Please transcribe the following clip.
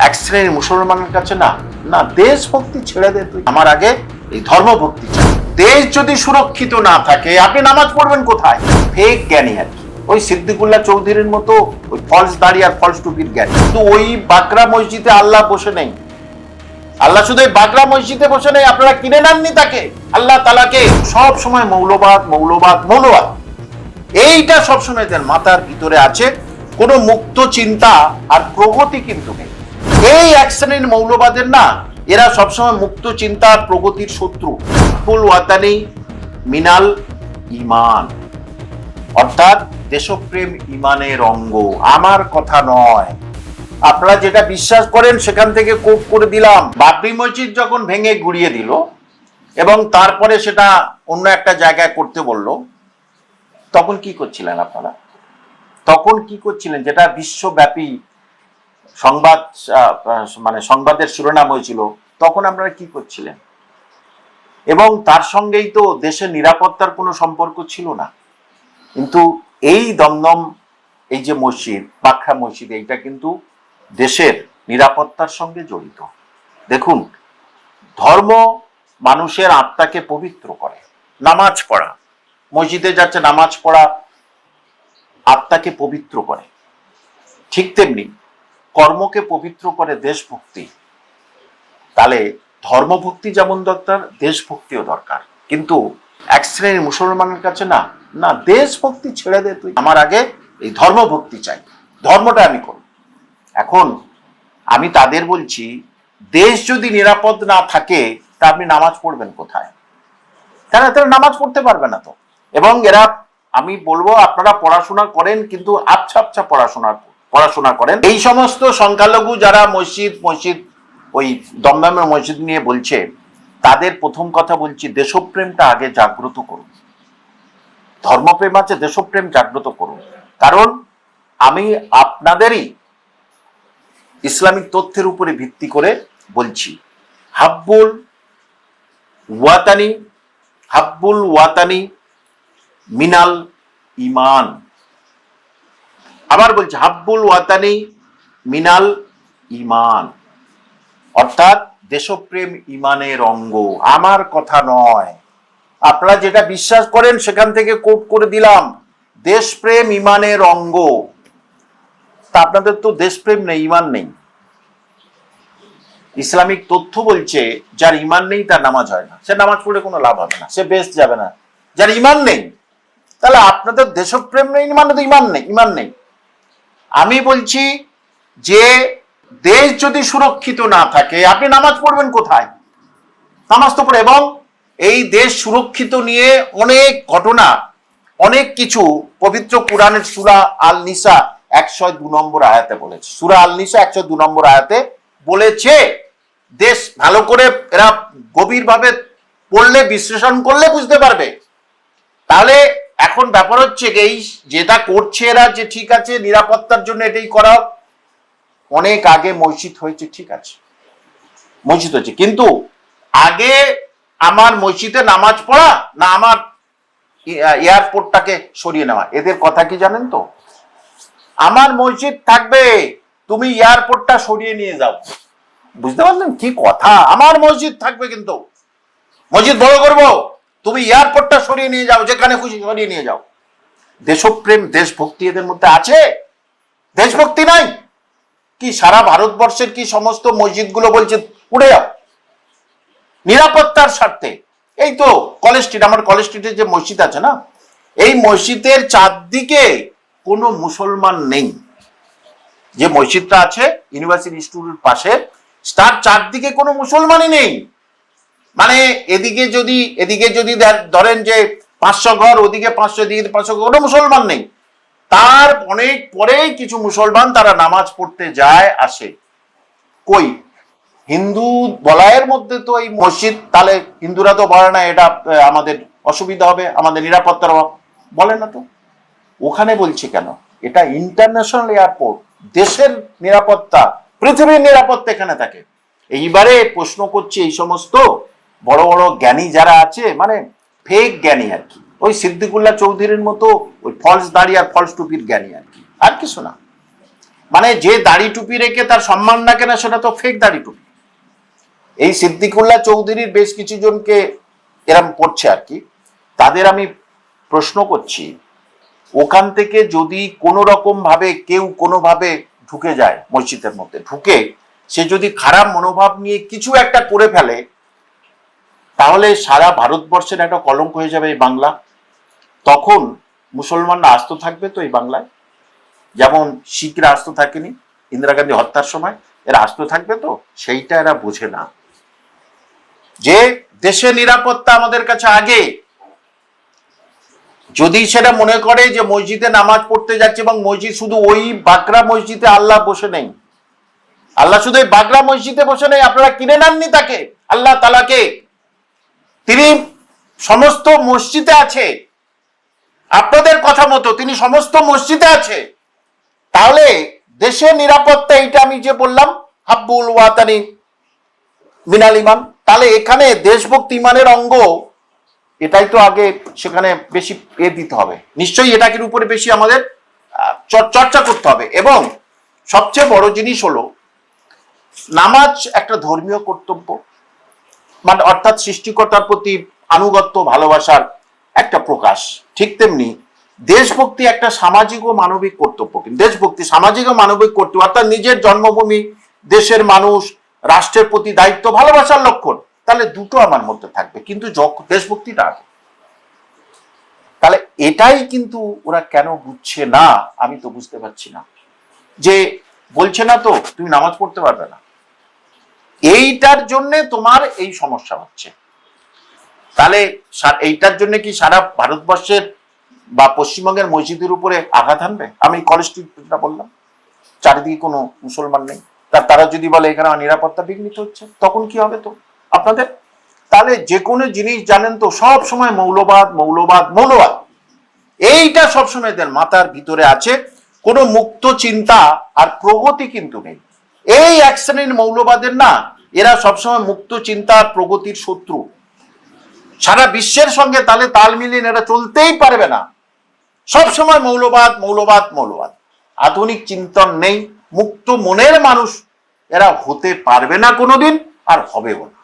এক শ্রেণীর মুসলমানের কাছে না না দেশভক্তি ছেড়ে দে তুই, আমার আগে এই ধর্মভক্তি চাই। দেশ যদি সুরক্ষিত না থাকে আপনি নামাজ পড়বেন কোথায়? ফেক জ্ঞানী আর কি, ওই সিদ্দিকুল্লাহ চৌধুরীর মতো ওই ফলস দাড়ি আর ফলস টুপির জ্ঞানী। কিন্তু ওই বাগরা মসজিদে আল্লাহ বসে নেই, আল্লাহ শুধু এই বাগরা মসজিদে বসে নেই, আপনারা কিনে নেননি তাকে। আল্লাহ তাআলাকে সব সময় মৌলবাদ মৌলবাদ মৌলবাদ এইটা সবসময় তার মাথার ভিতরে আছে, কোনো মুক্ত চিন্তা আর প্রগতি কিন্তু নেই। এই এক শ্রেণীর মৌলবাদের না, এরা সবসময় মুক্ত চিন্তা আর প্রগতির শত্রু। ফুল ওয়াতানি মিনাল ইমান, অর্থাৎ দেশপ্রেম ইমানের অঙ্গ, আমার কথা নয়। আপনারা যেটা বিশ্বাস করেন সেখান থেকে কোপ করে দিলাম। বাবরি মসজিদ যখন ভেঙে গুড়িয়ে দিল এবং তারপরে সেটা অন্য একটা জায়গায় করতে বলল, তখন কি করছিলেন আপনারা? তখন কি করছিলেন? যেটা বিশ্বব্যাপী সংবাদ সংবাদের শিরোনাম হয়েছিল, তখন আপনারা কি করছিলেন? এবং তার সঙ্গেই তো দেশের নিরাপত্তার কোনো সম্পর্ক ছিল না। কিন্তু এই দমদম এই যে মসজিদ, বাখরা মসজিদ, এইটা কিন্তু দেশের নিরাপত্তার সঙ্গে জড়িত। দেখুন, ধর্ম মানুষের আত্মাকে পবিত্র করে। নামাজ পড়া, মসজিদে যাচ্ছে নামাজ পড়া আত্মাকে পবিত্র করে, ঠিক তেমনি কর্মকে পবিত্র করে দেশভক্তি। তাহলে ধর্মভক্তি যেমন দরকার, দেশভক্তিও দরকার। কিন্তু এক শ্রেণীর মুসলমানের কাছে না না দেশভক্তি ছেড়ে দে তুই, আমার আগে এই ধর্মভক্তি চাই, ধর্মটা আমি করব। এখন আমি তাদের বলছি, দেশ যদি নিরাপদ না থাকে তা আপনি নামাজ পড়বেন কোথায়? তারা নামাজ পড়তে পারবে না তো। এবং এরা, আমি বলবো আপনারা পড়াশোনা করেন, কিন্তু আবছা আবছা পড়াশোনা করেন। এই সমস্ত সংখ্যালঘু যারা মসজিদ ওই দমদমের মসজিদ নিয়ে বলছে, তাদের প্রথম কথা বলছি, দেশপ্রেমটা আগে জাগ্রত করুন। ধর্মপ্রেম আছে, দেশপ্রেম জাগ্রত করুন। কারণ আমি আপনাদেরই ইসলামিক তথ্যের উপরে ভিত্তি করে বলছি, হাব্বুল ওয়াতানি মিনাল ইমান। আবার বলছি, হাব্বুল ওয়াতানি মিনাল ইমান, অর্থাৎ দেশপ্রেম ইমানের অঙ্গ, আমার কথা নয়। আপনারা যেটা বিশ্বাস করেন সেখান থেকে কোট করে দিলাম, দেশপ্রেম ইমানের অঙ্গ। তা আপনাদের তো দেশপ্রেম নেই, ইমান নেই। ইসলামিক তথ্য বলছে যার ইমান নেই তার নামাজ হয় না, সে নামাজ পড়ে কোনো লাভ হবে না, সে বেস্ট যাবে না। যার ইমান নেই, তাহলে আপনাদের দেশপ্রেম নেই মানে তো ইমান নেই। আমি বলছি যে দেশ যদি সুরক্ষিত না থাকে আপনি নামাজ পড়বেন কোথায়? নামাজ তো পড়ে। এবং এই দেশ সুরক্ষিত নিয়ে অনেক ঘটনা, অনেক কিছু পবিত্র কুরআনের সূরা আল নিসা 102 নম্বর আয়াতে বলেছে। সূরা আল নিসা 102 নম্বর আয়াতে বলেছে, দেশ ভালো করে এরা গভীরভাবে পড়লে, বিশ্লেষণ করলে বুঝতে পারবে। তাহলে এখন ব্যাপার হচ্ছে এই যেটা করছে এরা, যে ঠিক আছে নিরাপত্তার জন্য এটাই করা, অনেক আগে মসজিদ হয়েছে, ঠিক আছে মসজিদ হয়েছে, কিন্তু আগে আমার মসজিদে নামাজ পড়া না আমার এয়ারপোর্টটাকে সরিয়ে নেওয়া। এদের কথা কি জানেন তো? আমার মসজিদ থাকবে, তুমি এয়ারপোর্টটা সরিয়ে নিয়ে যাও। বুঝতে পারলেন কি কথা? আমার মসজিদ থাকবে, কিন্তু মসজিদ বড় করবো, তুমি এয়ারপোর্টটা সরিয়ে নিয়ে যাও, যেখানে খুশি সরিয়ে নিয়ে যাও। দেশপ্রেম দেশভক্তি এদের মধ্যে আছে? দেশভক্তি নাই। কি সারা ভারতবর্ষের কি সমস্ত মসজিদগুলো বলছে উড়ে যাও নিরাপত্তার স্বার্থে? এই তো কলেজ স্ট্রিট, আমার কলেজ স্ট্রিটের যে মসজিদ আছে না, এই মসজিদের চারদিকে কোনো মুসলমান নেই। যে মসজিদটা আছে ইউনিভার্সিটি স্কুলের পাশে, তার চারদিকে কোনো মুসলমানই নেই। মানে এদিকে যদি ধরেন যে 500 ঘর, ওদিকে 500, এদিকে 500, কোনো মুসলমান নেই। তার অনেক পরেই কিছু মুসলমান তারা নামাজ পড়তে যায় আসে। কই হিন্দু বলায়ের মধ্যে তো এই মসজিদ, তাহলে হিন্দুরা তো বলে না এটা আমাদের অসুবিধা হবে, আমাদের নিরাপত্তার অভাব, বলে না তো। ওখানে বলছে কেন? এটা ইন্টারন্যাশনাল এয়ারপোর্ট, দেশের নিরাপত্তা, পৃথিবীর নিরাপত্তা এখানে থাকে। এইবারে প্রশ্ন করছে এই সমস্ত বড় বড় জ্ঞানী যারা আছে, মানে ফেক জ্ঞানী আর কি, ওই সিদ্দিকুল্লাহ চৌধুরীর মতো ওই ফলস দাড়ি আর ফলস টুপির জ্ঞানী আর কি, আর কিছু না। মানে যে দাড়ি টুপি রেখে তার সম্মান রাখে না, সেটা তো ফেক দাড়ি টুপি। এই সিদ্দিকুল্লাহ চৌধুরীর বেশ কিছু জনকে এরম পড়ছে আর কি, তাদের আমি প্রশ্ন করছি, ওখান থেকে যদি কোনো রকম ভাবে কেউ কোনোভাবে ঢুকে যায় মসজিদের মধ্যে, ঢুকে সে যদি খারাপ মনোভাব নিয়ে কিছু একটা করে ফেলে, তাহলে সারা ভারতবর্ষের একটা কলঙ্ক হয়ে যাবে এই বাংলা। তখন মুসলমানরা আস্ত থাকবে তো এই বাংলায়? যেমন শিখরা আস্ত থাকেনি ইন্দিরা গান্ধী হত্যার সময়, এরা আস্ত থাকবে তো? সেইটা এরা বোঝে না যে দেশের নিরাপত্তা আমাদের কাছে আগে। যদি সেটা মনে করে যে মসজিদে নামাজ পড়তে যাচ্ছে, এবং মসজিদ শুধু ওই বাগড়া মসজিদে আল্লাহ বসে নেই, আল্লাহ শুধু ওই বাগড়া মসজিদে বসে নেই, আপনারা কিনে নেননি তাকে, আল্লাহ তাআলাকে। তিনি সমস্ত মসজিদে আছে, আপনাদের কথা মতো তিনি সমস্ত মসজিদে আছে। তাহলে দেশের নিরাপত্তা, এইটা আমি যে বললাম হাব্বুল ওয়াতানি মিনাল ইমান, তাহলে এখানে দেশভক্তি ইমানের অঙ্গ, এটাই তো আগে সেখানে বেশি দিতে হবে। নিশ্চয়ই এটাকের উপরে বেশি আমাদের চর্চা করতে হবে। এবং সবচেয়ে বড় জিনিস হলো, নামাজ একটা ধর্মীয় কর্তব্য, মানে অর্থাৎ সৃষ্টিকর্তার প্রতি আনুগত্য ভালোবাসার একটা প্রকাশ। ঠিক তেমনি দেশভক্তি একটা সামাজিক ও মানবিক কর্তব্য। কিন্তু দেশভক্তি সামাজিক ও মানবিক কর্তব্য, অর্থাৎ নিজের জন্মভূমি, দেশের মানুষ, রাষ্ট্রের প্রতি দায়িত্ব, ভালোবাসার লক্ষণ। তাহলে দুটো আমার মধ্যে থাকবে, কিন্তু দেশভক্তিটা আগে। তাহলে এটাই কিন্তু ওরা কেন বুঝছে না, আমি তো বুঝতে পারছি না। যে বলছে না তো তুমি নামাজ পড়তে পারবে না, এইটার জন্য তোমার এই সমস্যা হচ্ছে। তাহলে এইটার জন্য কি সারা ভারতবর্ষের বা পশ্চিমবঙ্গের মসজিদের উপরে আঘাত আনবে? আমি কলেজ স্ট্রিটটা বললাম, চারিদিকে কোনো মুসলমান নেই, তারা যদি বলে এখানে নিরাপত্তা বিঘ্নিত হচ্ছে, তখন কি হবে তো আপনাদের? তাহলে যে কোনো জিনিস জানেন তো, সব সময় মৌলবাদ মৌলবাদ মৌলবাদ, এইটা সবসময় দেন মাথার ভিতরে আছে। কোনো মুক্ত চিন্তা আর প্রগতি কিন্তু নেই। এই এক শ্রেণীর মৌলবাদের না, এরা সবসময় মুক্ত চিন্তা আর প্রগতির শত্রু। সারা বিশ্বের সঙ্গে তাহলে তাল মিলিয়ে এরা চলতেই পারবে না। সবসময় মৌলবাদ মৌলবাদ মৌলবাদ, আধুনিক চিন্তন নেই, মুক্ত মনের মানুষ এরা হতে পারবে না কোনোদিন, আর হবেও না।